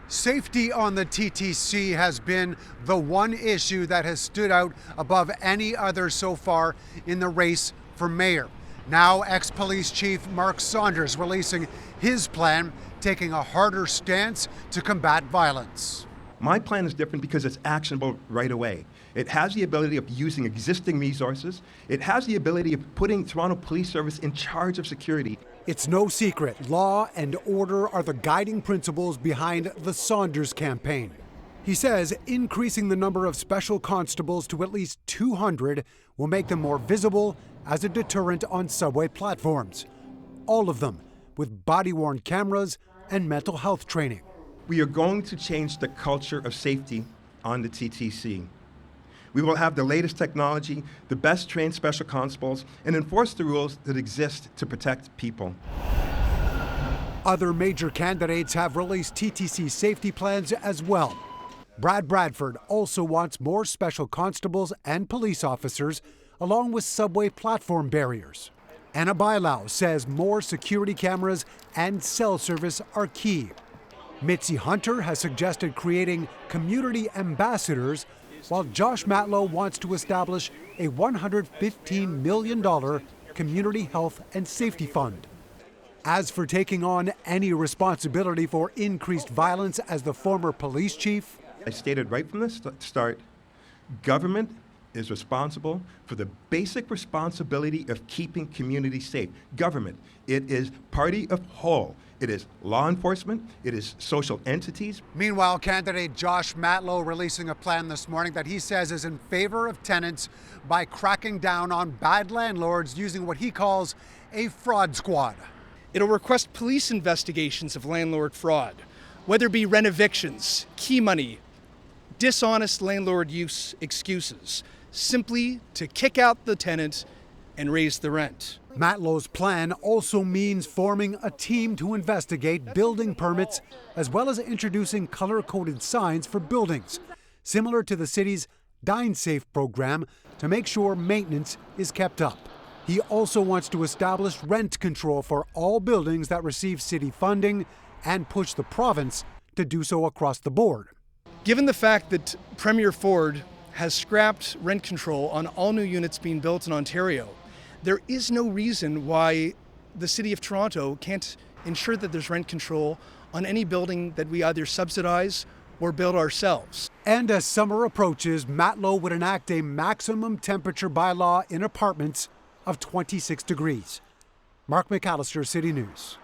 Safety on the TTC has been the one issue that has stood out above any other so far in the race for mayor. Now, ex-police chief Mark Saunders releasing his plan, taking a harder stance to combat violence. My plan is different because it's actionable right away. It has the ability of using existing resources. It has the ability of putting Toronto Police Service in charge of security. It's no secret, law and order are the guiding principles behind the Saunders campaign. He says increasing the number of special constables to at least 200 will make them more visible as a deterrent on subway platforms. All of them with body-worn cameras and mental health training. We are going to change the culture of safety on the TTC. We will have the latest technology, the best trained special constables, and enforce the rules that exist to protect people. Other major candidates have released TTC safety plans as well. Brad Bradford also wants more special constables and police officers, along with subway platform barriers. Anna Bailau says more security cameras and cell service are key. Mitzi Hunter has suggested creating community ambassadors, while Josh Matlow wants to establish a $115 million community health and safety fund. As for taking on any responsibility for increased violence as the former police chief, I stated right from the start, government is responsible for the basic responsibility of keeping communities safe. Government, it is party of whole. It is law enforcement, it is social entities. Meanwhile, candidate Josh Matlow releasing a plan this morning that he says is in favor of tenants by cracking down on bad landlords using what he calls a fraud squad. It'll request police investigations of landlord fraud, whether it be rent evictions, key money, dishonest landlord use excuses, simply to kick out the tenant and raise the rent. Matlow's plan also means forming a team to investigate building permits, as well as introducing color-coded signs for buildings, similar to the city's Dine Safe program, to make sure maintenance is kept up. He also wants to establish rent control for all buildings that receive city funding and push the province to do so across the board. Given the fact that Premier Ford has scrapped rent control on all new units being built in Ontario, there is no reason why the City of Toronto can't ensure that there's rent control on any building that we either subsidize or build ourselves. And as summer approaches, Matlow would enact a maximum temperature bylaw in apartments of 26 degrees. Mark McAllister, City News.